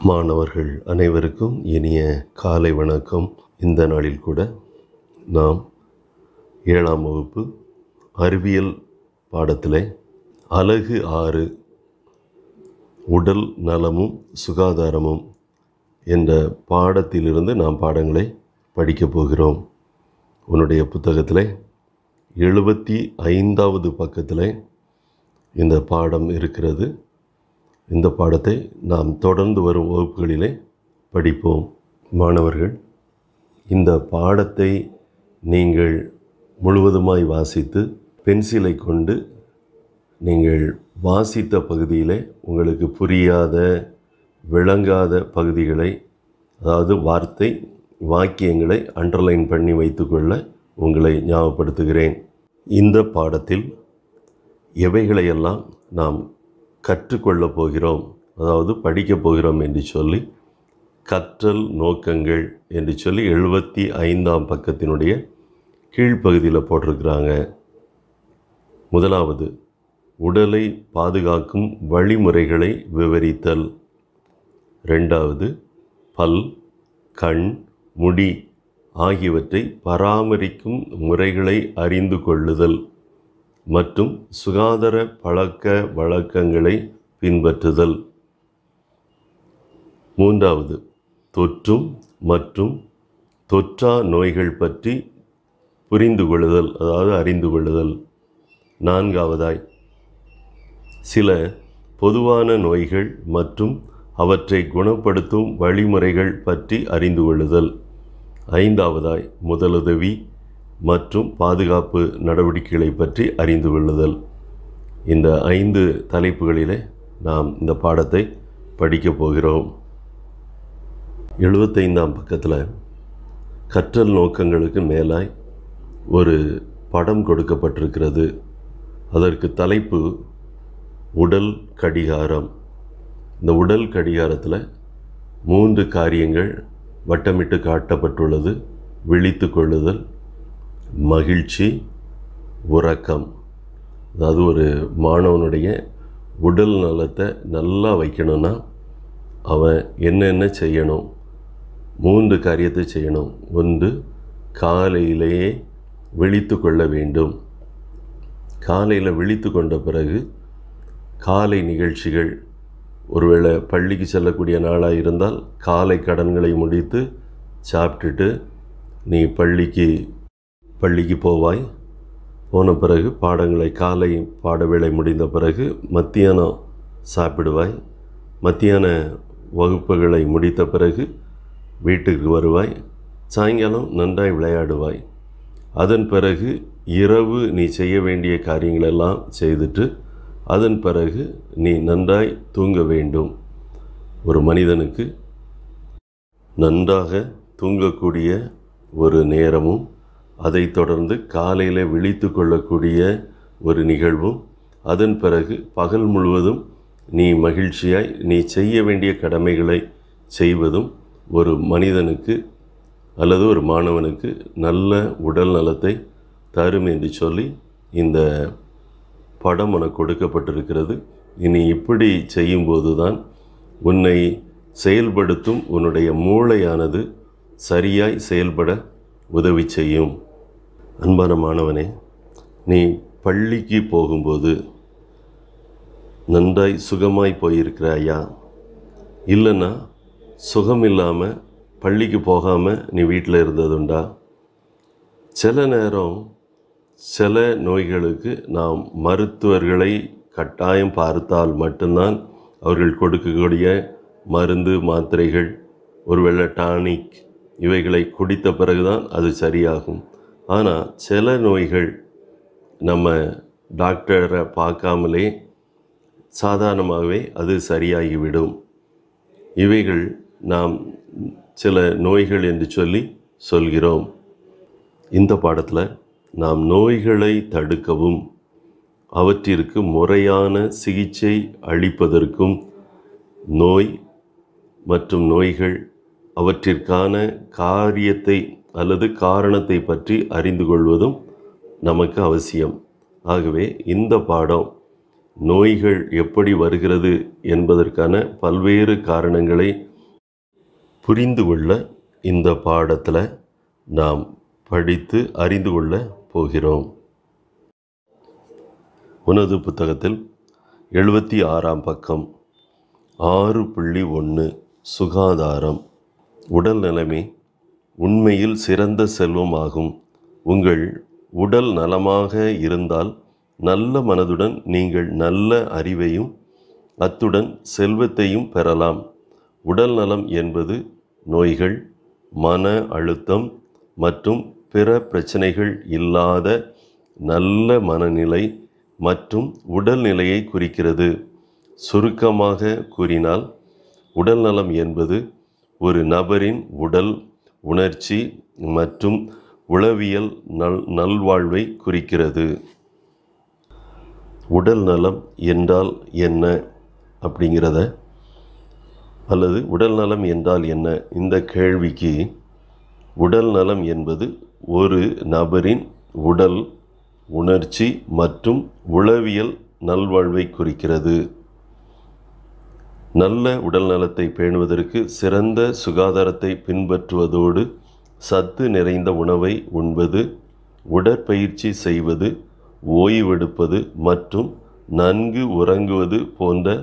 மாணவர்கள் அனைவருக்கும் இனிய காலை வணக்கம். இந்த நாளில் கூட நாம் 7ஆம் வகுப்பு அறிவியல் பாடத்திலே அலகு 6 உடல் நலமும் சுகாதாரமும் என்ற பாடத்திலிருந்து நாம் பாடங்களை படிக்கப் போகிறோம். உன்னுடைய புத்தகத்திலே 75வது பக்கத்திலே இந்த பாடம் இருக்கிறது. இந்த பாடத்தை நாம் தொடர்ந்து வரும் வகுப்புகளிலே படிப்போம். மாணவர்கள், இந்த பாடத்தை நீங்கள் முழுவதுமாய் வாசித்து பென்சிலை கொண்டு நீங்கள் வாசித்த பகுதியிலே உங்களுக்கு புரியாத விளங்காத பகுதிகளை, அதாவது வாக்கியங்களை அண்டர்லைன் பண்ணி வைத்துக்கொள்ள உங்களை ஞாபகப்படுத்துகிறேன். இந்த பாடத்தில் எவைகளையெல்லாம் நாம் கற்றுக்கொள்ளப் போகிறோம், அதாவது படிக்கப் போகிறோம் என்று சொல்லி கற்றல் நோக்கங்கள் என்று சொல்லி 75ஆம் பக்கத்தினுடைய கீழ்ப்பகுதியில் போட்டிருக்கிறாங்க. முதலாவது, உடலை பாதுகாக்கும் வழிமுறைகளை விவரித்தல். ரெண்டாவது, பல், கண், முடி ஆகியவற்றை பராமரிக்கும் முறைகளை அறிந்து கொள்ளுதல் மற்றும் சுகாதார பழக்க வழக்கங்களை பின்பற்றுதல். மூன்றாவது, தொற்றும் மற்றும் தொற்றா நோய்கள் பற்றி புரிந்து கொள்ளுதல், அதாவது அறிந்து கொள்ளுதல். நான்காவதாய், சில பொதுவான நோய்கள் மற்றும் அவற்றை குணப்படுத்தும் வழிமுறைகள் பற்றி அறிந்து கொள்ளுதல். ஐந்தாவதாய், முதலுதவி மற்றும் பாதுகாப்பு நடவடிக்கைகளை பற்றி அறிந்து கொள்ளுதல். இந்த 5 தலைப்புகளிலே நாம் இந்த பாடத்தை படிக்கப் போகிறோம். 75ஆம் பக்கத்தில் கற்றல் நோக்கங்களுக்கு மேலாய் ஒரு படம் கொடுக்கப்பட்டிருக்கிறது. அதற்கு தலைப்பு உடல் கடிகாரம். இந்த உடல் கடிகாரத்தில் 3 காரியங்கள் வட்டமிட்டு காட்டப்பட்டுள்ளது. விழித்து கொள்ளுதல், மகிழ்ச்சி, உறக்கம். அதாவது ஒரு மாணவனுடைய உடல் நலத்தை நல்லா வைக்கணும்னா அவன் என்னென்ன செய்யணும்? 3 காரியத்தை செய்யணும். ஒன்று, காலையிலேயே விழித்து கொள்ள வேண்டும். காலையில் விழித்து கொண்ட பிறகு காலை நிகழ்ச்சிகள், ஒருவேளை பள்ளிக்கு செல்லக்கூடிய நாளாக இருந்தால் காலை கடன்களை முடித்து சாப்பிட்டுட்டு நீ பள்ளிக்கு போவாய். போன பிறகு பாடங்களை, காலை பாட வேளை முடிந்த பிறகு மத்தியானம் சாப்பிடுவாய். மத்தியான வகுப்புகளை முடித்த பிறகு வீட்டுக்கு வருவாய். சாயங்காலம் நன்றாய் விளையாடுவாய். அதன் பிறகு இரவு நீ செய்ய வேண்டிய காரியங்களெல்லாம் செய்துட்டு அதன் பிறகு நீ நன்றாய் தூங்க வேண்டும். ஒரு மனிதனுக்கு நன்றாக தூங்கக்கூடிய ஒரு நேரமும், அதை தொடர்ந்து காலையில் விழித்து கொள்ளக்கூடிய ஒரு நிகழ்வும், அதன் பிறகு பகல் முழுவதும் நீ மகிழ்ச்சியாய் நீ செய்ய வேண்டிய கடமைகளை செய்வதும் ஒரு மனிதனுக்கு அல்லது ஒரு மாணவனுக்கு நல்ல உடல் நலத்தை தரும் என்று சொல்லி இந்த படம் உனக்கு கொடுக்கப்பட்டிருக்கிறது. இனி இப்படி செய்யும்போது தான் உன்னை செயல்படுத்தும் உன்னுடைய மூளையானது சரியாய் செயல்பட உதவி செய்யும். அன்பான மாணவனே, நீ பள்ளிக்கு போகும்போது நன்றாய் சுகமாய் போயிருக்கிறாயா? இல்லைன்னா சுகமில்லாமல் பள்ளிக்கு போகாமல் நீ வீட்டில் இருந்ததுண்டா? சில நேரம் சில நோய்களுக்கு நாம் மருத்துவர்களை கட்டாயம் பார்த்தால் மட்டும்தான் அவர்கள் கொடுக்கக்கூடிய மருந்து, மாத்திரைகள், ஒருவேளை டானிக், இவைகளை குடித்த பிறகுதான் அது சரியாகும். ஆனால் சில நோய்கள் நம்ம டாக்டரை பார்க்காமலே சாதாரணமாகவே அது சரியாகிவிடும். இவைகள் நாம் சில நோய்கள் என்று சொல்கிறோம். இந்த பாடத்தில் நாம் நோய்களை தடுக்கவும் அவற்றிற்கு முறையான சிகிச்சை அளிப்பதற்கும் நோய் மற்றும் நோய்கள் அவற்றிற்கான காரியத்தை அல்லது காரணத்தை பற்றி அறிந்து கொள்வதும் நமக்கு அவசியம். ஆகவே இந்த பாடம் நோய்கள் எப்படி வருகிறது என்பதற்கான பல்வேறு காரணங்களை புரிந்து கொள்ள இந்த பாடத்தில் நாம் படித்து அறிந்து கொள்ள போகிறோம். உனது புத்தகத்தில் 76ஆம் பக்கம் 6.1 சுகாதாரம். உடல் நலமே உண்மையில் சிறந்த செல்வமாகும். உங்கள் உடல் நலமாக இருந்தால் நல்ல மனதுடன் நீங்கள் நல்ல அறிவையும் அத்துடன் செல்வத்தையும் பெறலாம். உடல் நலம் என்பது நோய்கள், மன அழுத்தம் மற்றும் பிற பிரச்சனைகள் இல்லாத நல்ல மனநிலை மற்றும் உடல் நிலையை குறிக்கிறது. சுருக்கமாக கூறினால், உடல் நலம் என்பது ஒரு நபரின் உடல், உணர்ச்சி மற்றும் உளவியல் நல்வாழ்வை குறிக்கிறது. உடல் நலம் என்றால் என்ன அப்படிங்கிறத, அல்லது உடல் நலம் என்றால் என்ன, இந்த கேள்விக்கு உடல் நலம் என்பது ஒரு நபரின் உடல், உணர்ச்சி மற்றும் உளவியல் நல்வாழ்வை குறிக்கிறது. நல்ல உடல் நலத்தை பேணுவதற்கு சிறந்த சுகாதாரத்தை பின்பற்றுவதோடு சத்து நிறைந்த உணவை உண்பது, உடற்பயிற்சி செய்வது, ஓய்வெடுப்பது மற்றும் நன்கு உறங்குவது போன்ற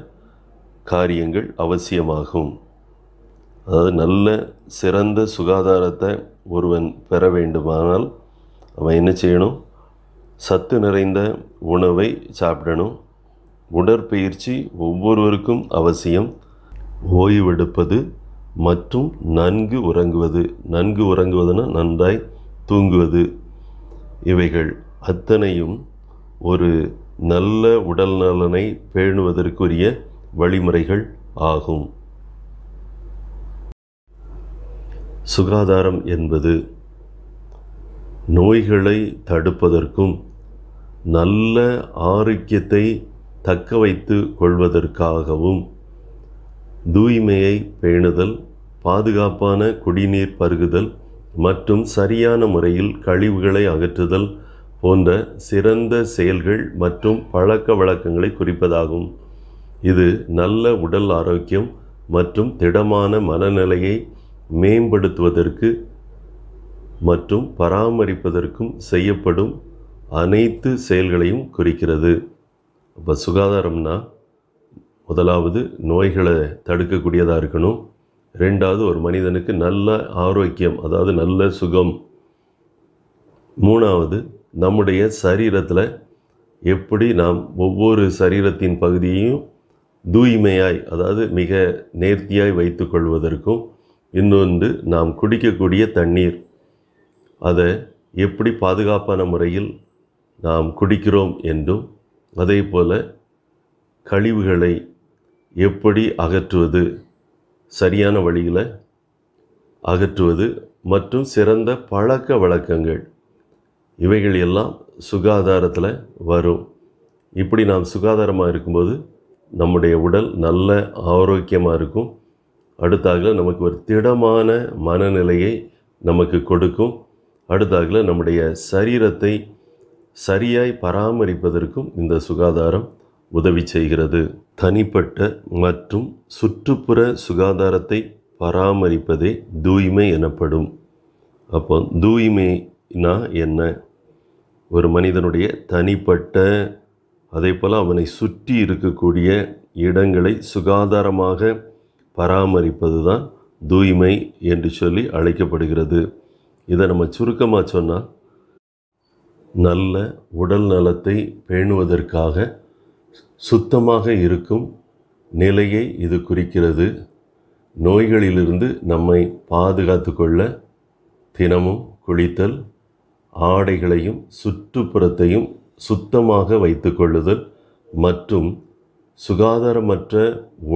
காரியங்கள் அவசியமாகும். அதாவது நல்ல சிறந்த சுகாதாரத்தை ஒருவன் பெற வேண்டுமானால் அவன் என்ன செய்யணும்? சத்து நிறைந்த உணவை சாப்பிடணும். உடற்பயிற்சி ஒவ்வொருவருக்கும் அவசியம். ஓய்வெடுப்பது மற்றும் நன்கு உறங்குவது. நன்கு உறங்குவதுன்னா நன்றாய் தூங்குவது. இவைகள் அத்தனையும் ஒரு நல்ல உடல் நலனை பேணுவதற்குரிய வழிமுறைகள் ஆகும். சுகாதாரம் என்பது நோய்களை தடுப்பதற்கும் நல்ல ஆரோக்கியத்தை தக்க வைத்து கொள்வதற்காகவும் தூய்மையை பேணுதல், பாதுகாப்பான குடிநீர் பருகுதல் மற்றும் சரியான முறையில் கழிவுகளை அகற்றுதல் போன்ற சிறந்த செயல்கள் மற்றும் பழக்க வழக்கங்களை குறிப்பதாகும். இது நல்ல உடல் ஆரோக்கியம் மற்றும் திடமான மனநிலையை மேம்படுத்துவதற்கு மற்றும் பராமரிப்பதற்கும் செய்யப்படும் அனைத்து செயல்களையும் குறிக்கிறது. அப்போ சுகாதாரம்னா முதலாவது நோய்களை தடுக்கக்கூடியதாக இருக்கணும். ரெண்டாவது ஒரு மனிதனுக்கு நல்ல ஆரோக்கியம், அதாவது நல்ல சுகம். மூணாவது நம்முடைய சரீரத்தில் எப்படி நாம் ஒவ்வொரு சரீரத்தின் பகுதியையும் தூய்மையாய், அதாவது மிக நேர்த்தியாய் வைத்து கொள்வதற்கும், இன்னொன்று நாம் குடிக்கக்கூடிய தண்ணீர், அதை எப்படி பாதுகாப்பான முறையில் நாம் குடிக்கிறோம் என்றும், அதே போல் கழிவுகளை எப்படி அகற்றுவது, சரியான வழியில் அகற்றுவது மற்றும் சிறந்த பழக்க வழக்கங்கள், இவைகள் எல்லாம் சுகாதாரத்தில் வரும். இப்படி நாம் சுகாதாரமாக இருக்கும்போது நம்முடைய உடல் நல்ல ஆரோக்கியமாக இருக்கும். அடுத்தாகில் நமக்கு ஒரு திடமான மனநிலையை நமக்கு கொடுக்கும். அடுத்தாகில் நம்முடைய சரீரத்தை சரியாய் பராமரிப்பதற்கும் இந்த சுகாதாரம் உதவி செய்கிறது. தனிப்பட்ட மற்றும் சுற்றுப்புற சுகாதாரத்தை பராமரிப்பதே தூய்மை எனப்படும். அப்போ தூய்மைனா என்ன? ஒரு மனிதனுடைய தனிப்பட்ட, அதே போல் அவனை சுற்றி இருக்கக்கூடிய இடங்களை சுகாதாரமாக பராமரிப்பது தான் தூய்மை என்று சொல்லி அழைக்கப்படுகிறது. இதை நம்ம சுருக்கமாக சொன்னால், நல்ல உடல் நலத்தை பேணுவதற்காக சுத்தமாக இருக்கும் நிலையை இது குறிக்கிறது. நோய்களிலிருந்து நம்மை பாதுகாத்து கொள்ள தினமும் குளித்தல், ஆடைகளையும் சுற்றுப்புறத்தையும் சுத்தமாக வைத்து கொள்ளுதல் மற்றும் சுகாதாரமற்ற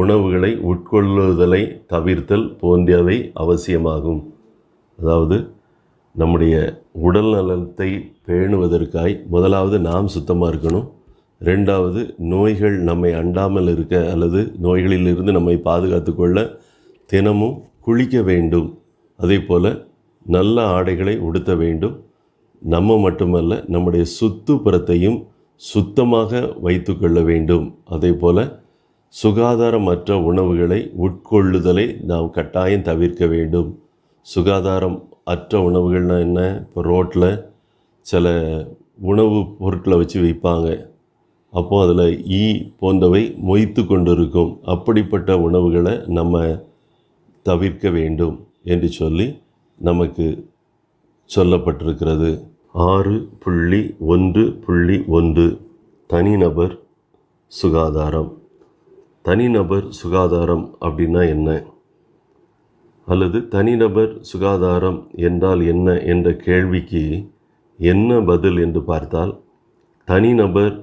உணவுகளை உட்கொள்ளுதலை தவிர்த்தல் போன்றவை அவசியமாகும். அதாவது நம்முடைய உடல் நலத்தை பேணுவதற்காய் முதலாவது நாம் சுத்தமாக இருக்கணும். ரெண்டாவது, நோய்கள் நம்மை அண்டாமல் இருக்க அல்லது நோய்களிலிருந்து நம்மை பாதுகாத்து கொள்ள தினமும் குளிக்க வேண்டும். அதே போல் நல்ல ஆடைகளை உடுத்த வேண்டும். நம்ம மட்டுமல்ல, நம்முடைய சுற்றுப்புறத்தையும் சுத்தமாக வைத்து கொள்ள வேண்டும். அதே போல் சுகாதாரமற்ற உணவுகளை உட்கொள்ளுதலை நாம் கட்டாயம் தவிர்க்க வேண்டும். சுகாதாரம் அற்ற உணவுகள்னால் என்ன? இப்போ ரோட்டில் சில உணவு பொருட்களை வச்சு விற்பாங்க. அப்போது அதில் ஈ போன்றவை மொய்த்து கொண்டு இருக்கும். அப்படிப்பட்ட உணவுகளை நம்ம தவிர்க்க வேண்டும் என்று சொல்லி நமக்கு சொல்லப்பட்டிருக்கிறது. 6.1.1 தனிநபர் சுகாதாரம். தனிநபர் சுகாதாரம் அப்படின்னா என்ன? அல்லது தனிநபர் சுகாதாரம் என்றால் என்ன என்ற கேள்விக்கு என்ன பதில் என்று பார்த்தால், தனிநபர்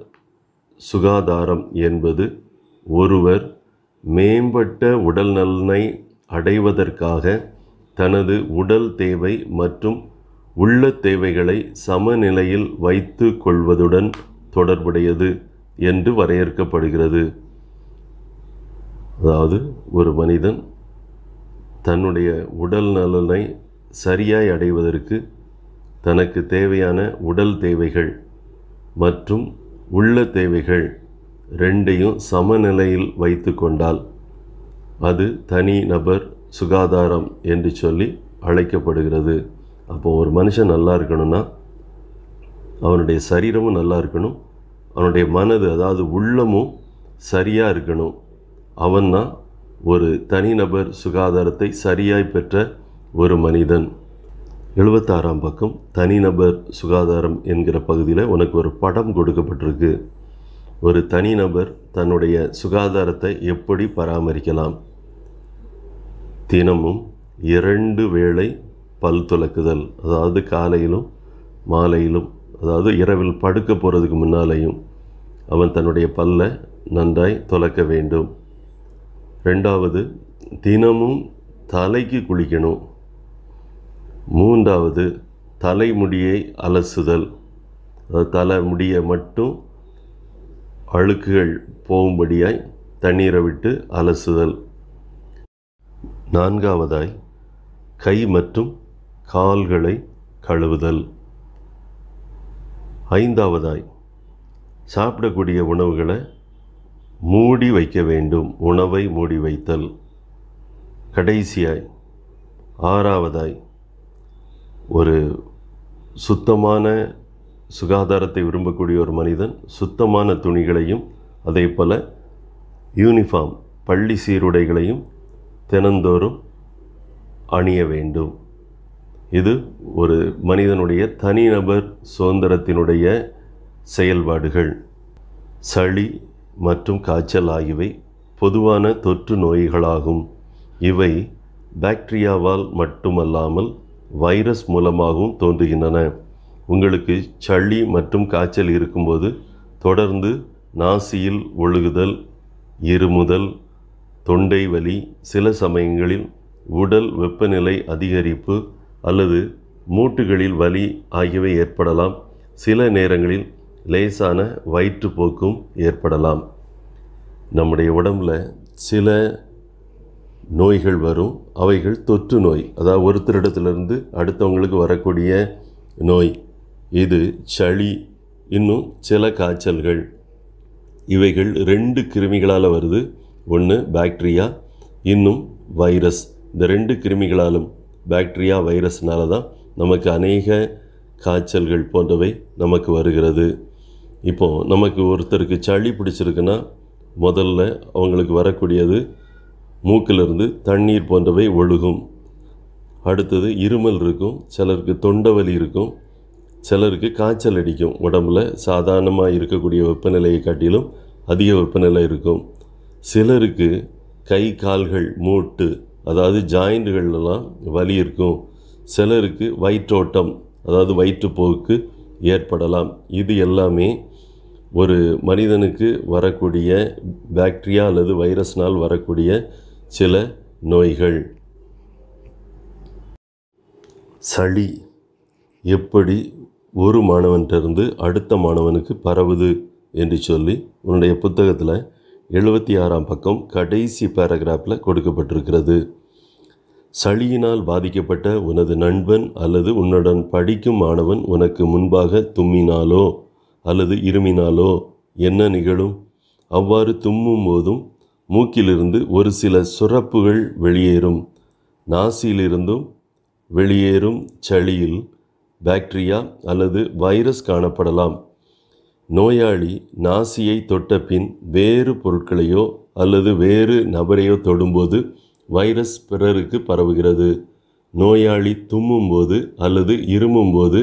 சுகாதாரம் என்பது ஒருவர் மேம்பட்ட உடல் நலனை அடைவதற்காக தனது உடல் தேவை மற்றும் உள்ள தேவைகளை சமநிலையில் வைத்து கொள்வதுடன் தொடர்புடையது என்று வரையறுக்கப்படுகிறது. அதாவது ஒரு மனிதன் தன்னுடைய உடல் நலனை சரியாய் அடைவதற்கு தனக்கு தேவையான உடல் தேவைகள் மற்றும் உள்ள தேவைகள் ரெண்டையும் சமநிலையில் வைத்து கொண்டால் அது தனி நபர் சுகாதாரம் என்று சொல்லி அழைக்கப்படுகிறது. அப்போது ஒரு மனுஷன் நல்லா இருக்கணும்னா அவனுடைய சரீரமும் நல்லா இருக்கணும், அவனுடைய மனது அதாவது உள்ளமும் சரியாக இருக்கணும். அவன்தான் ஒரு தனிநபர் சுகாதாரத்தை சரியாய் பெற்ற ஒரு மனிதன். 76ஆம் பக்கம் தனிநபர் சுகாதாரம் என்கிற பகுதியில் உனக்கு ஒரு படம் கொடுக்கப்பட்டிருக்கு. ஒரு தனிநபர் தன்னுடைய சுகாதாரத்தை எப்படி பராமரிக்கலாம்? தினமும் 2 வேளை பல் துலக்குதல், அதாவது காலையிலும் மாலையிலும், அதாவது இரவில் படுக்க போகிறதுக்கு முன்னாலேயும் அவன் தன்னுடைய பல்லை நன்றாய் துலக்க வேண்டும். 2வது, தினமும் தலைக்கு குளிக்கணும். 3வது, தலைமுடியை அலசுதல், அதாவது தலைமுடியை மட்டும் அழுக்குகள் போகும்படியாய் தண்ணீரை விட்டு அலசுதல். 4வதாய், கை மற்றும் கால்களை கழுவுதல். 5வதாய், சாப்பிடக்கூடிய உணவுகளை மூடி வைக்க வேண்டும், உணவை மூடி வைத்தல். கடைசியாய் 6வதாய், ஒரு சுத்தமான சுகாதாரத்தை விரும்பக்கூடிய ஒரு மனிதன் சுத்தமான துணிகளையும் அதே போல் யூனிஃபார்ம் பள்ளி சீருடைகளையும் தினந்தோறும் அணிய வேண்டும். இது ஒரு மனிதனுடைய தனிநபர் சுதந்திரத்தினுடைய செயல்பாடுகள். சளி மற்றும் காய்ச்சல் ஆகியவை பொதுவான தொற்று நோய்களாகும். இவை பாக்டீரியாவால் மட்டுமல்லாமல் வைரஸ் மூலமாகவும் தோன்றுகின்றன. உங்களுக்கு சளி மற்றும் காய்ச்சல் இருக்கும்போது தொடர்ந்து நாசியில் ஒழுகுதல், இருமுதல், தொண்டை வலி, சில சமயங்களில் உடல் வெப்பநிலை அதிகரிப்பு அல்லது மூட்டுகளில் வலி ஆகியவை ஏற்படலாம். சில நேரங்களில் லேசான வயிற்றுப்போக்கும் ஏற்படலாம். நம்முடைய உடம்பில் சில நோய்கள் வரும். அவைகள் தொற்று நோய், அதாவது ஒருத்தரிடத்திலிருந்து அடுத்தவங்களுக்கு வரக்கூடிய நோய். இது சளி, இன்னும் சில காய்ச்சல்கள். இவைகள் 2 கிருமிகளால் வருது. ஒன்று பாக்டீரியா, இன்னும் வைரஸ். இந்த 2 கிருமிகளாலும் பாக்டீரியா வைரஸ்னால தான் நமக்கு அநேக காய்ச்சல்கள் போன்றவை நமக்கு வருகிறது. இப்போது நமக்கு ஒருத்தருக்கு சளி பிடிச்சிருக்குன்னா முதல்ல அவங்களுக்கு வரக்கூடியது மூக்கிலிருந்து தண்ணீர் போன்றவை ஒழுகும். அடுத்தது இருமல் இருக்கும், சிலருக்கு தொண்டை வலி இருக்கும், சிலருக்கு காய்ச்சல் அடிக்கும். உடம்புல சாதாரணமாக இருக்கக்கூடிய வெப்பநிலையை காட்டிலும் அதிக வெப்பநிலை இருக்கும். சிலருக்கு கை கால்கள் மூட்டு, அதாவது ஜாயிண்டுகள்லாம் வலி இருக்கும். சிலருக்கு வயிற்றோட்டம், அதாவது வயிற்றுப்போக்கு ஏற்படலாம். இது எல்லாமே ஒரு மனிதனுக்கு வரக்கூடிய பாக்டீரியா அல்லது வைரஸ்னால் வரக்கூடிய சில நோய்கள். சளி எப்படி ஒரு மாணவன்கிட்டருந்து அடுத்த மாணவனுக்கு பரவுது என்று சொல்லி உன்னுடைய புத்தகத்தில் 76ஆம் பக்கம் கடைசி பேராகிராஃபில் கொடுக்கப்பட்டிருக்கிறது. சளியினால் பாதிக்கப்பட்ட உனது நண்பன் அல்லது உன்னுடன் படிக்கும் மாணவன் உனக்கு முன்பாக தும்மினாலோ அல்லது இருமினாலோ என்ன நிகழும்? அவ்வாறு தும்மும் போதும் மூக்கிலிருந்து ஒரு சில சுரப்புகள் வெளியேறும். நாசியிலிருந்தும் வெளியேறும் சளியில் பாக்டீரியா அல்லது வைரஸ் காணப்படலாம். நோயாளி நாசியை தொட்ட பின் வேறு பொருட்களையோ அல்லது வேறு நபரையோ தொடும்போது வைரஸ் பிறருக்கு பரவுகிறது. நோயாளி தும்மும்போது அல்லது இருமும்போது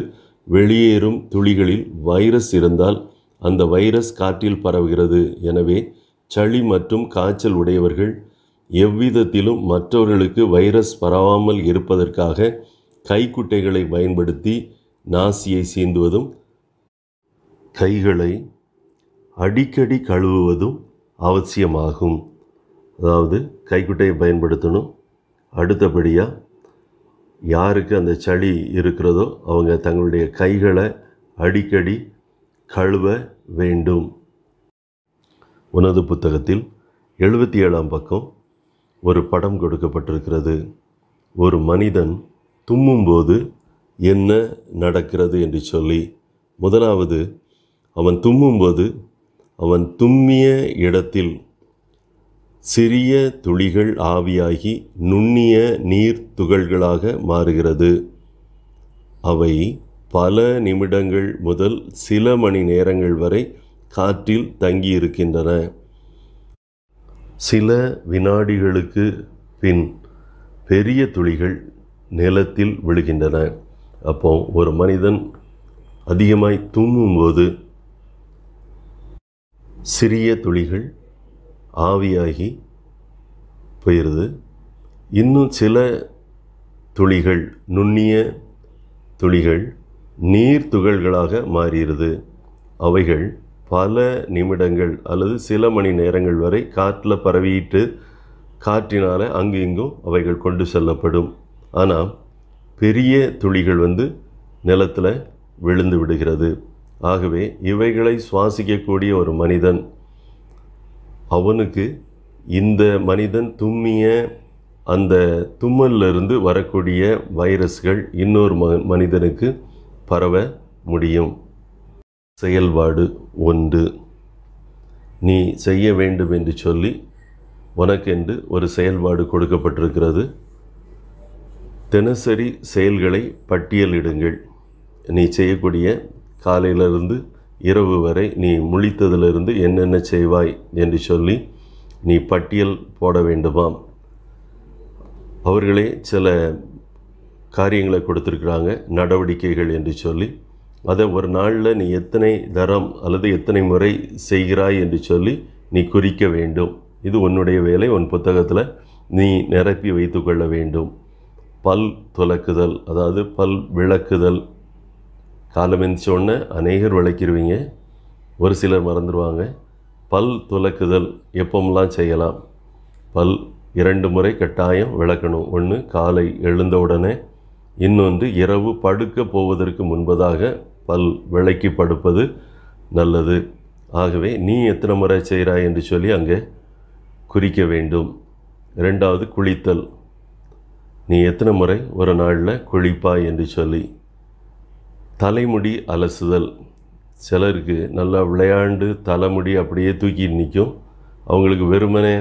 வெளியேறும் துளிகளில் வைரஸ் இருந்தால் அந்த வைரஸ் காற்றில் பரவுகிறது. எனவே சளி மற்றும் காய்ச்சல் உடையவர்கள் எவ்விதத்திலும் மற்றவர்களுக்கு வைரஸ் பரவாமல் இருப்பதற்காக கைக்குட்டைகளை பயன்படுத்தி நாசியை சீந்துவதும் கைகளை அடிக்கடி கழுவுவதும் அவசியமாகும். அதாவது கைக்குட்டையை பயன்படுத்தணும். அடுத்தபடியாக யாருக்கு அந்த சளி இருக்கிறதோ அவங்க தங்களுடைய கைகளை அடிக்கடி கழுவ வேண்டும். உனது புத்தகத்தில் 77ஆம் பக்கம் ஒரு படம் கொடுக்கப்பட்டிருக்கிறது. ஒரு மனிதன் தும்மும்போது என்ன நடக்கிறது என்று சொல்லி. முதலாவது, அவன் தும்மும்போது அவன் தும்மிய இடத்தில் சிறிய துளிகள் ஆவியாகி நுண்ணிய நீர் துகள்களாக மாறுகிறது. அவை பல நிமிடங்கள் முதல் சில மணி நேரங்கள் வரை காற்றில் தங்கியிருக்கின்றன. சில வினாடிகளுக்கு பின் பெரிய துளிகள் நிலத்தில் விழுகின்றன. அப்போ ஒரு மனிதன் அதிகமாய் தும்மும்போது சிறிய துளிகள் ஆவியாகி போயிடுது. இன்னும் சில துளிகள், நுண்ணிய துளிகள் நீர் துகள்களாக மாறிடுது. அவைகள் பல நிமிடங்கள் அல்லது சில மணி நேரங்கள் வரை காற்றில் பரவிட்டு காற்றினால் அங்கு இங்கும் அவைகள் கொண்டு செல்லப்படும். ஆனால் பெரிய துளிகள் நிலத்தில் விழுந்து விடுகிறது. ஆகவே இவைகளை சுவாசிக்கக்கூடிய ஒரு மனிதன், அவனுக்கு இந்த மனிதன் தும்மிய அந்த தும்மலிருந்து வரக்கூடிய வைரஸ்கள் இன்னொரு மனிதனுக்கு பரவ முடியும். செயல்பாடு 1. நீ செய்ய வேண்டும் என்று சொல்லி உனக்கென்று ஒரு செயல்பாடு கொடுக்கப்பட்டிருக்கிறது. தினசரி செயல்களை பட்டியலிடுங்கள். நீ செய்யக்கூடிய காலையிலிருந்து இரவு வரை நீ முழித்ததிலிருந்து என்னென்ன செய்வாய் என்று சொல்லி நீ பட்டியல் போட வேண்டுமாம். அவர்களே சில காரியங்களை கொடுத்துருக்குறாங்க, நடவடிக்கைகள் என்று சொல்லி. அதை ஒரு நாளில் நீ எத்தனை தரம் அல்லது எத்தனை முறை செய்கிறாய் என்று சொல்லி நீ குறிக்க வேண்டும். இது உன்னுடைய வேலை. உன் புத்தகத்தில் நீ நிரப்பி வைத்து கொள்ள வேண்டும். பல் துலக்குதல், அதாவது பல் விளக்குதல். காலம் எந்திரிச்சோடனே அநேகர் விளக்கிடுவீங்க, ஒரு சிலர் மறந்துடுவாங்க. பல் துலக்குதல் எப்போமெல்லாம் செய்யலாம்? பல் 2 முறை கட்டாயம் விளக்கணும். ஒன்று காலை எழுந்த உடனே, இன்னொன்று இரவு படுக்க போவதற்கு முன்பதாக பல் விளக்கி படுப்பது நல்லது. ஆகவே நீ எத்தனை முறை செய்கிறாய் என்று சொல்லி அங்கே குறிக்க வேண்டும். 2வது குளித்தல். நீ எத்தனை முறை ஒரு நாளில் குளிப்பாய் என்று சொல்லி. தலைமுடி அலசுதல். சிலருக்கு நல்லா விளையாண்டு தலைமுடி அப்படியே தூக்கி நிற்கும். அவங்களுக்கு வெறுமனே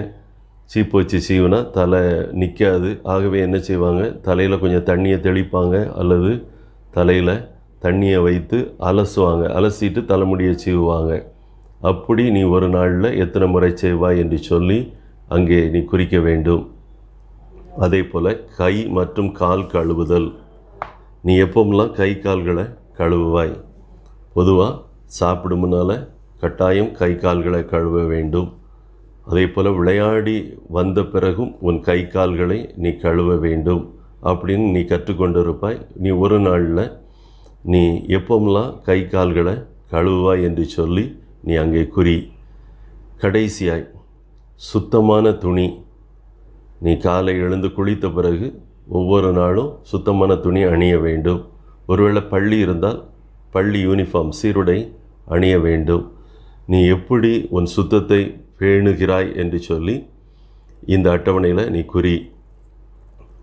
சீப்பு வச்சு சீவுனா தலை நிற்காது. ஆகவே என்ன செய்வாங்க, தலையில் கொஞ்சம் தண்ணியை தெளிப்பாங்க அல்லது தலையில் தண்ணியை வைத்து அலசுவாங்க. அலசிட்டு தலைமுடியை சீவுவாங்க. அப்படி நீ ஒரு நாளில் எத்தனை முறை செய்வாய் என்று சொல்லி அங்கே நீ குறிக்க வேண்டும். அதே போல் கை மற்றும் கால் கழுவுதல். நீ எப்போமெல்லாம் கை கால்களை கழுவுவாய்? பொதுவாக சாப்பிடும் முன்னால் கட்டாயம் கை கால்களை கழுவ வேண்டும். அதே போல் விளையாடி வந்த பிறகும் உன் கை கால்களை நீ கழுவ வேண்டும் அப்படின்னு நீ கற்றுக்கொண்டிருப்பாய். நீ ஒரு நாளில் நீ எப்போமெல்லாம் கை கால்களை கழுவுவாய் என்று சொல்லி நீ அங்கே குறி. கடைசியாய் சுத்தமான துணி. நீ காலை எழுந்து குளித்த பிறகு ஒவ்வொரு நாளும் சுத்தமான துணி அணிய வேண்டும். ஒருவேளை பள்ளி இருந்தால் பள்ளி யூனிஃபார்ம், சீருடை அணிய வேண்டும். நீ எப்படி உன் சுத்தத்தை பேணுகிறாய் என்று சொல்லி இந்த அட்டவணையில் நீ குறி.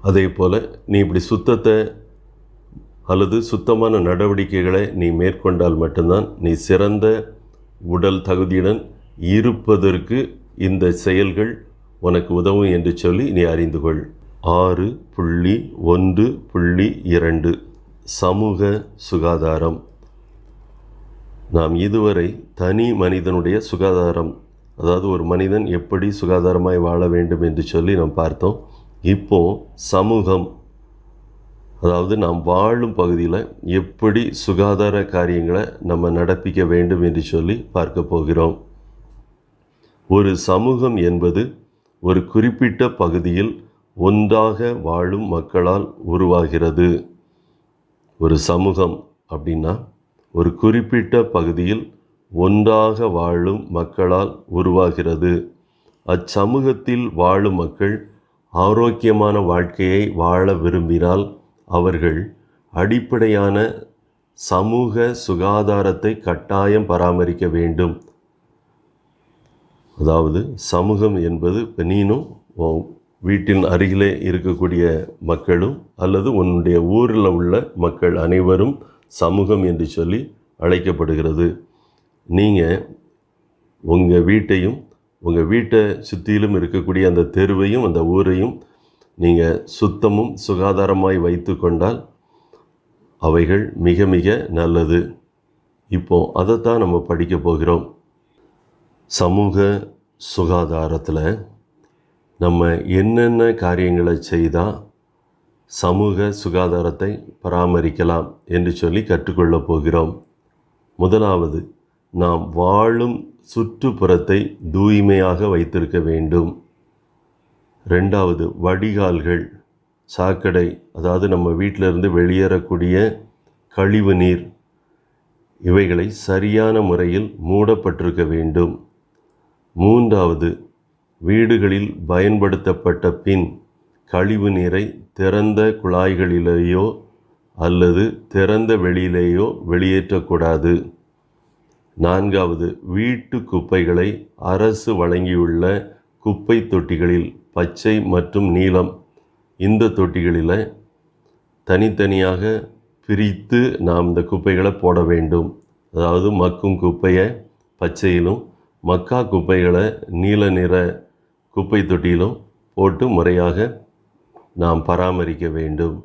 அதே போல் நீ இப்படி சுத்தத்தை அல்லது சுத்தமான நடவடிக்கைகளை நீ மேற்கொண்டால் மட்டும்தான் நீ சிறந்த உடல் தகுதியுடன் இருப்பதற்கு இந்த செயல்கள் உனக்கு உதவும் என்று சொல்லி நீ அறிந்து கொள். 6.1.2 சமூக சுகாதாரம். நாம் இதுவரை தனி மனிதனுடைய சுகாதாரம், அதாவது ஒரு மனிதன் எப்படி சுகாதாரமாய் வாழ வேண்டும் என்று சொல்லி நாம் பார்த்தோம். இப்போ சமூகம், அதாவது நாம் வாழும் பகுதியில் எப்படி சுகாதார காரியங்களை நம்ம நடப்பிக்க வேண்டும் என்று சொல்லி பார்க்க போகிறோம். ஒரு சமூகம் என்பது ஒரு குறிப்பிட்ட பகுதியில் ஒன்றாக வாழும் மக்களால் உருவாகிறது. ஒரு சமூகம் அப்படின்னா ஒரு குறிப்பிட்ட பகுதியில் ஒன்றாக வாழும் மக்களால் உருவாகிறது. அச்சமூகத்தில் வாழும் மக்கள் ஆரோக்கியமான வாழ்க்கையை வாழ விரும்பினால் அவர்கள் அடிப்படையான சமூக சுகாதாரத்தை கட்டாயம் பராமரிக்க வேண்டும். அதாவது சமூகம் என்பது இப்போ நீனும் வீட்டின் அருகிலே இருக்கக்கூடிய மக்களும் அல்லது உன்னுடைய ஊரில் உள்ள மக்கள் அனைவரும் சமூகம் என்று சொல்லி அழைக்கப்படுகிறது. நீங்கள் உங்கள் வீட்டையும் உங்கள் வீட்டை சுற்றிலும் இருக்கக்கூடிய அந்த தெருவையும் அந்த ஊரையும் நீங்கள் சுத்தமும் சுகாதாரமாய் வைத்து கொண்டால் அவைகள் மிக மிக நல்லது. இப்போது அதைத்தான் நம்ம படிக்க போகிறோம். சமூக சுகாதாரத்தில் நம்ம என்னென்ன காரியங்களை செய்தால் சமூக சுகாதாரத்தை பராமரிக்கலாம் என்று சொல்லி கற்றுக்கொள்ளப் போகிறோம். முதலாவது, நாம் வாழும் சுற்றுப்புறத்தை தூய்மையாக வைத்திருக்க வேண்டும். ரெண்டாவது, வடிகால்கள், சாக்கடை, அதாவது நம்ம வீட்டிலிருந்து வெளியேறக்கூடிய கழிவு நீர், இவைகளை சரியான முறையில் மூடப்பட்டிருக்க வேண்டும். மூன்றாவது, வீடுகளில் பயன்படுத்தப்பட்ட பின் கழிவு நீரை திறந்த குழாய்களிலேயோ அல்லது திறந்த வெளியிலேயோ வெளியேற்றக்கூடாது. நான்காவது, வீட்டு குப்பைகளை அரசு வழங்கியுள்ள குப்பை தொட்டிகளில், பச்சை மற்றும் நீலம், இந்த தொட்டிகளில் தனித்தனியாக பிரித்து நாம் இந்த குப்பைகளை போட வேண்டும். அதாவது மக்கும் குப்பையை பச்சையிலும் மக்கா குப்பைகளை நீல நிற குப்பை தொட்டியிலும் போட்டு முறையாக நாம் பராமரிக்க வேண்டும்.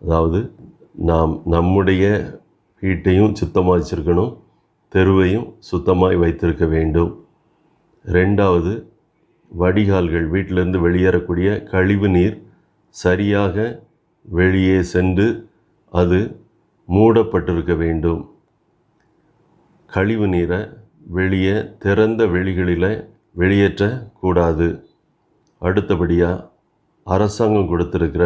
அதாவது நாம் நம்முடைய வீட்டையும் சுத்தமாக வச்சுருக்கணும், தெருவையும் சுத்தமாய் வைத்திருக்க வேண்டும். ரெண்டாவது, வடிகால்கள், வீட்டிலிருந்து வெளியேறக்கூடிய கழிவு நீர் சரியாக வெளியே சென்று அது மூடப்பட்டிருக்க வேண்டும். கழிவு நீரை வெளியே திறந்த வெளிகளில் வெளியேற்றக்கூடாது. அடுத்தபடியாக அரசாங்கம் கொடுத்துருக்கிற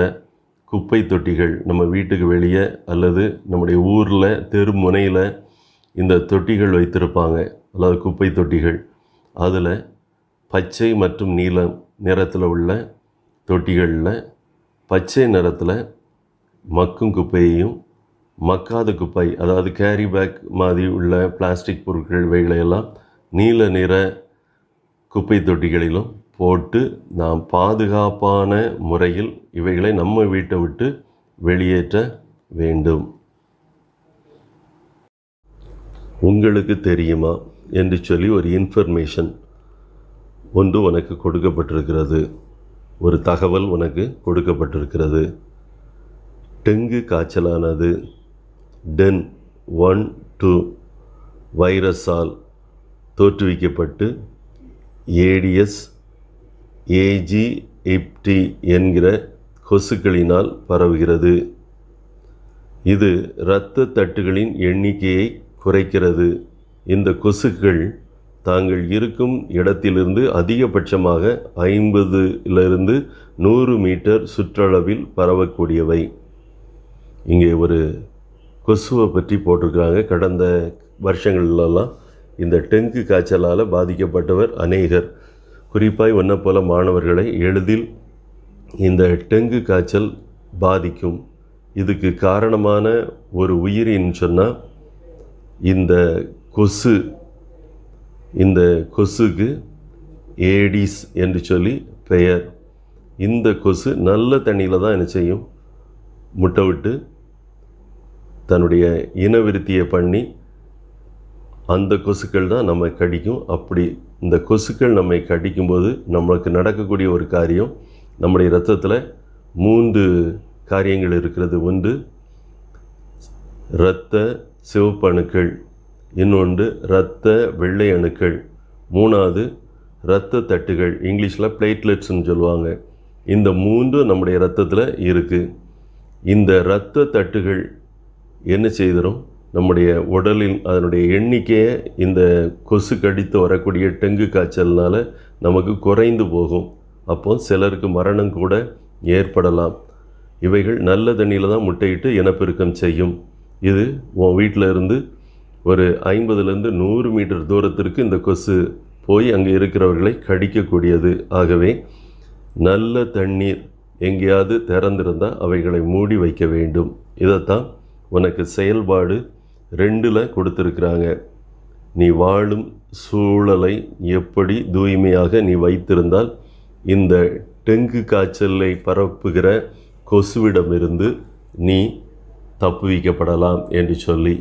குப்பை தொட்டிகள், நம்ம வீட்டுக்கு வெளியே அல்லது நம்முடைய ஊரில் தெரு முனையில் இந்த தொட்டிகள் வைத்திருப்பாங்க, அதாவது குப்பை தொட்டிகள். அதில் பச்சை மற்றும் நீலம் நிறத்தில் உள்ள தொட்டிகளில் பச்சை நிறத்தில் மக்கும் குப்பையையும் மக்காத குப்பை, அதாவது கேரி பேக் மாதிரி உள்ள பிளாஸ்டிக் பொருட்கள் இவைகளையெல்லாம் நீல நிற குப்பை தொட்டிகளிலும் போட்டு நாம் பாதுகாப்பான முறையில் இவைகளை நம்ம வீட்டை விட்டு வெளியேற்ற வேண்டும். உங்களுக்கு தெரியுமா என்று சொல்லி ஒரு இன்ஃபர்மேஷன் ஒன்று உனக்கு கொடுக்கப்பட்டிருக்கிறது, ஒரு தகவல் உனக்கு கொடுக்கப்பட்டிருக்கிறது. டெங்கு காய்ச்சலானது டென் 1-2 வைரஸால் தோற்றுவிக்கப்பட்டு ஏடிஎஸ் ஏஜிப்டி என்கிற கொசுக்களினால் பரவுகிறது. இது இரத்த தட்டுகளின் எண்ணிக்கையை குறைக்கிறது. இந்த கொசுக்கள் தாங்கள் இருக்கும் இடத்திலிருந்து அதிகபட்சமாக 50-100 மீட்டர் சுற்றளவில் பரவக்கூடியவை. இங்கே ஒரு கொசுவை பற்றி போட்டிருக்கிறாங்க. கடந்த வருஷங்கள்லாம் இந்த டெங்கு காய்ச்சலால் பாதிக்கப்பட்டவர் அநேகர். குறிப்பாக ஒன்றை போல மாணவர்களை எளிதில் இந்த டெங்கு காய்ச்சல் பாதிக்கும். இதுக்கு காரணமான ஒரு உயிரின்னு சொன்னால் இந்த கொசு. இந்த கொசுக்கு ஏடிஸ் என்று சொல்லி பெயர். இந்த கொசு நல்ல தண்ணியில் தான் என்ன செய்யும், முட்டை விட்டு தன்னுடைய இனவிருத்தியை பண்ணி அந்த கொசுக்கள் தான் நம்ம கடிக்கும். அப்படி இந்த கொசுக்கள் நம்மை கடிக்கும்போது நம்மளுக்கு நடக்கக்கூடிய ஒரு காரியம், நம்முடைய இரத்தத்தில் 3 காரியங்கள் இருக்கிறது. ஒன்று இரத்த சிவப்பு அணுக்கள், இன்னொன்று இரத்த வெள்ளை அணுக்கள், 3வது இரத்த தட்டுகள், இங்கிலீஷில் பிளேட்லெட்ஸ்ன்னு சொல்லுவாங்க. இந்த 3 நம்முடைய இரத்தத்தில் இருக்குது. இந்த இரத்த தட்டுகள் என்ன செய்திடும், நம்முடைய உடலில் அதனுடைய எண்ணிக்கையை இந்த கொசு கடித்து வரக்கூடிய டெங்கு காய்ச்சல்னால் நமக்கு குறைந்து போகும். அப்போ சிலருக்கு மரணம் கூட ஏற்படலாம். இவைகள் நல்ல தண்ணியில் தான் முட்டையிட்டு இனப்பெருக்கம் செய்யும். இது உன் வீட்டில் இருந்து ஒரு 50லேருந்து 100 மீட்டர் தூரத்திற்கு இந்த கொசு போய் அங்கே இருக்கிறவர்களை கடிக்கக்கூடியது. ஆகவே நல்ல தண்ணீர் எங்கேயாவது திறந்திருந்தால் அவைகளை மூடி வைக்க வேண்டும். இதைத்தான் உனக்கு செயல்பாடு 2ல் கொடுத்துருக்குறாங்க. நீ வாழும் சூழலை எப்படி தூய்மையாக நீ வைத்திருந்தால் இந்த டெங்கு காய்ச்சலை பரப்புகிற கொசுவிடமிருந்து நீ தப்புவிக்கப்படலாம் என்று சொல்லி.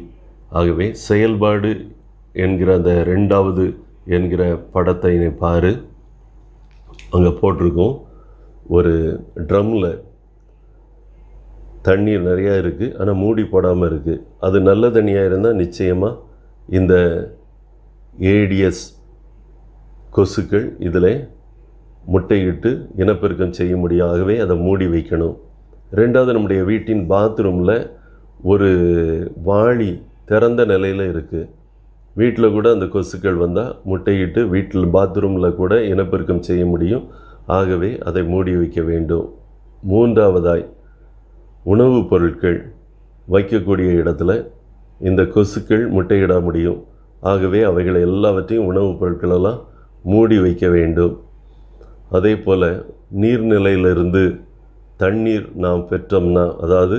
ஆகவே செயல்பாடு என்கிற அந்த 2வது என்கிற படத்தை நீ பாரு. அங்கே போட்டிருக்கோம், ஒரு ட்ரம்மில் தண்ணீர் நிறையா இருக்குது, ஆனால் மூடி போடாமல் இருக்குது. அது நல்ல தண்ணியாக இருந்தால் நிச்சயமாக இந்த ஏடிஎஸ் கொசுக்கள் இதில் முட்டையிட்டு இனப்பெருக்கம் செய்ய முடியும். ஆகவே அதை மூடி வைக்கணும். 2வது, நம்முடைய வீட்டின் பாத்ரூமில் ஒரு வாளி திறந்த நிலையில் இருக்குது. வீட்டில் கூட அந்த கொசுக்கள் வந்தால் முட்டையிட்டு வீட்டில் பாத்ரூமில் கூட இனப்பெருக்கம் செய்ய முடியும். ஆகவே அதை மூடி வைக்க வேண்டும். 3வதாய், உணவுப் பொருட்கள் வைக்கக்கூடிய இடத்துல இந்த கொசுக்கள் முட்டையிட முடியும். ஆகவே அவைகளை எல்லாவற்றையும் உணவுப் பொருட்களெல்லாம் மூடி வைக்க வேண்டும். அதே போல் நீர்நிலையிலிருந்து தண்ணீர் நாம் பெற்றோம்னா, அதாவது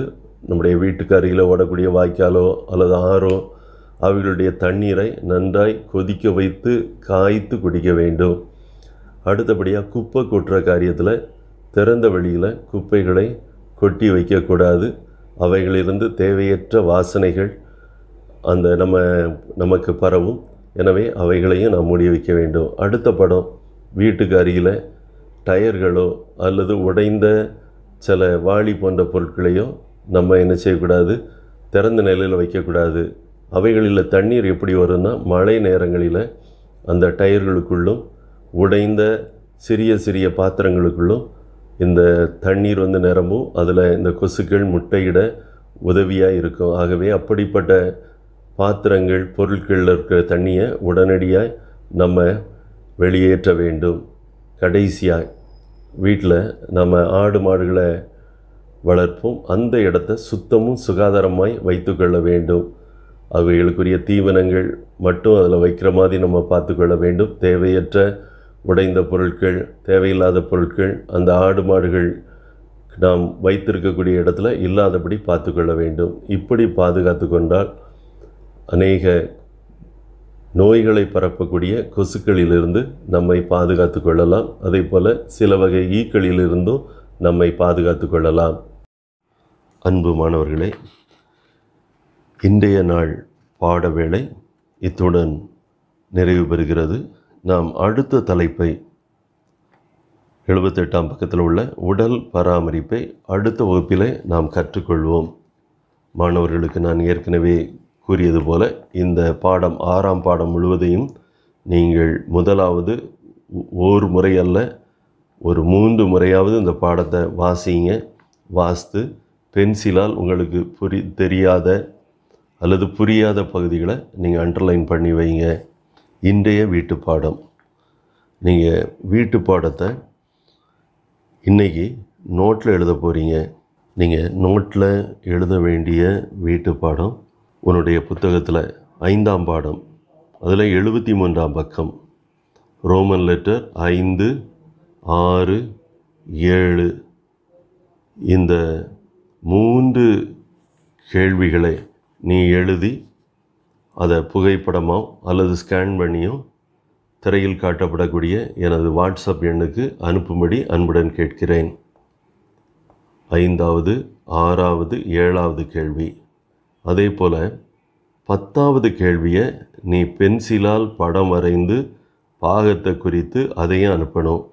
நம்முடைய வீட்டுக்கு அருகில் ஓடக்கூடிய வாய்க்காலோ அல்லது ஆறோ, அவைகளுடைய தண்ணீரை நன்றாய் கொதிக்க வைத்து காய்த்து குடிக்க வேண்டும். அடுத்தபடியாக குப்பை கொட்டுற காரியத்தில் திறந்த வெளியில் குப்பைகளை கொட்டி வைக்கக்கூடாது. அவைகளிலிருந்து தேவையற்ற வாசனைகள் அந்த நமக்கு பரவும். எனவே அவைகளையும் நாம் மூடி வைக்க வேண்டும். அடுத்த படம், வீட்டுக்கு அருகில் டயர்களோ அல்லது உடைந்த சில வாளி போன்ற பொருட்களையோ நம்ம என்ன செய்யக்கூடாது, திறந்த நிலையில் வைக்கக்கூடாது. அவைகளில் தண்ணீர் எப்படி வரும்னா, மழை நேரங்களில் அந்த டயர்களுக்குள்ளும் உடைந்த சிறிய சிறிய பாத்திரங்களுக்குள்ளும் இந்த தண்ணீர் நிரம்பும். அதில் இந்த கொசுக்கள் முட்டையிட உதவியாக இருக்கும். ஆகவே அப்படிப்பட்ட பாத்திரங்கள் பொருட்களில் இருக்கிற தண்ணியை உடனடியாக நம்ம வெளியேற்ற வேண்டும். கடைசியாக, வீட்டில் நம்ம ஆடு மாடுகளை வளர்ப்போம். அந்த இடத்தை சுத்தமும் சுகாதாரமாய் வைத்துக்கொள்ள வேண்டும். அவைகளுக்குரிய தீவனங்கள் மட்டும் அதில் வைக்கிற மாதிரி நம்ம பார்த்துக்கொள்ள வேண்டும். தேவையற்ற உடைந்த பொருட்கள், தேவையில்லாத பொருட்கள் அந்த ஆடு மாடுகள் நாம் வைத்திருக்கக்கூடிய இடத்துல இல்லாதபடி பார்த்துக்கொள்ள வேண்டும். இப்படி பாதுகாத்து கொண்டால் அநேக நோய்களை பரப்பக்கூடிய கொசுக்களிலிருந்து நம்மை பாதுகாத்து கொள்ளலாம். அதே போல் சில வகை ஈக்களிலிருந்தும் நம்மை பாதுகாத்து கொள்ளலாம். அன்பு மாணவர்களே, இன்றைய நாள் பாட வேளை இத்துடன் நிறைவு பெறுகிறது. நாம் அடுத்த தலைப்பை 78ஆம் பக்கத்தில் உள்ள உடல் பராமரிப்பை அடுத்த வகுப்பிலே நாம் கற்றுக்கொள்வோம். மாணவர்களுக்கு நான் ஏற்கனவே கூறியது போல இந்த பாடம் 6ஆம் பாடம் முழுவதையும் நீங்கள் முதலாவது ஒரு முறை அல்ல, ஒரு 3 முறையாவது இந்த பாடத்தை வாசிங்க. வாசித்து பென்சிலால் உங்களுக்கு தெரியாத அல்லது புரியாத பகுதிகளை நீங்கள் அண்டர்லைன் பண்ணி வைங்க. இன்றைய வீட்டு பாடம், நீங்கள் வீட்டு பாடத்தை இன்றைக்கி நோட்டில் எழுத போகிறீங்க. நீங்கள் நோட்டில் எழுத வேண்டிய வீட்டு பாடம் உன்னுடைய புத்தகத்தில் 5ஆம் பாடம், அதில் 73ஆம் பக்கம், ரோமன் லெட்டர் 5, 6, 7 இந்த 3 கேள்விகளை நீ எழுதி அதை புகைப்படமோ அல்லது ஸ்கேன் பண்ணியோ திரையில் காட்டப்படக்கூடிய எனது வாட்ஸ்அப் எண்ணுக்கு அனுப்பும்படி அன்புடன் கேட்கிறேன். 5வது, 6வது, 7வது கேள்வி. அதே போல் 10வது கேள்வியை நீ பென்சிலால் படம் வரைந்து பாகத்தை குறித்து அதையும் அனுப்பணும்.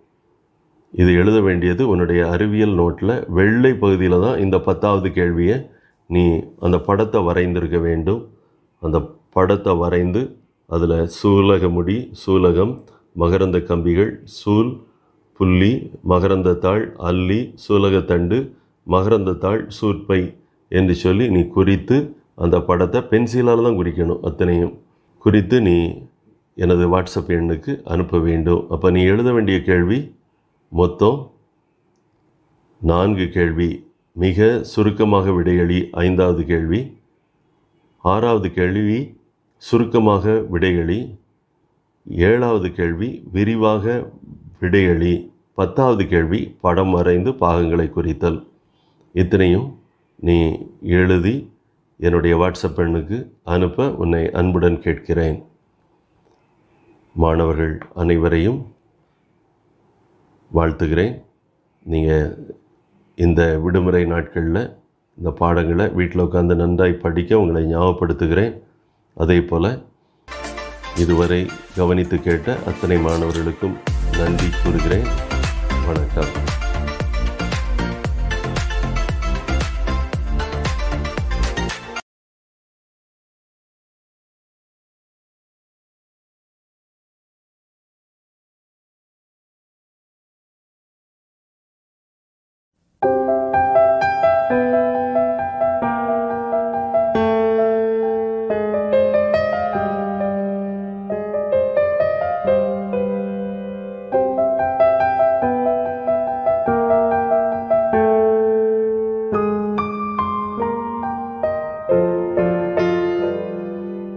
இது எழுத வேண்டியது உன்னுடைய அறிவியல் நோட்டில் வெள்ளை பகுதியில் தான் இந்த 10வது கேள்வியை நீ அந்த படத்தை வரைந்திருக்க வேண்டும். அந்த படத்தை வரைந்து அதில் சூலக முடி, சூலகம், மகரந்த கம்பிகள், சூல், புள்ளி, மகரந்தத்தாள், அல்லி, சூலகத்தண்டு, மகரந்தத்தாள், சூற்பை என்று சொல்லி நீ குறித்து அந்த படத்தை பென்சிலால் தான் குறிக்கணும். அத்தனையும் குறித்து நீ எனது வாட்ஸ்அப் எண்ணுக்கு அனுப்ப வேண்டும். அப்போ நீ எழுத வேண்டிய கேள்வி மொத்தம் 4 கேள்வி. மிக சுருக்கமாக விடையளி 5வது கேள்வி. 6வது கேள்வி சுருக்கமாக விடையளி. 7வது கேள்வி விரிவாக விடையளி. 10வது கேள்வி படம் வரைந்து பாகங்களை குறித்தல். இத்தனையும் நீ எழுதி என்னுடைய வாட்ஸ்அப் எண்ணுக்கு அனுப்ப உன்னை அன்புடன் கேட்கிறேன். மாணவர்கள் அனைவரையும் வாழ்த்துகிறேன். நீங்கள் இந்த விடுமுறை நாட்களில் இந்த பாடங்களை வீட்டில் உட்காந்து நன்றாய் படிக்க உங்களை ஞாபகப்படுத்துகிறேன். அதே போல் இதுவரை கவனித்து கேட்ட அத்தனை மாணவர்களுக்கும் நன்றி கூறுகிறேன். வணக்கம்.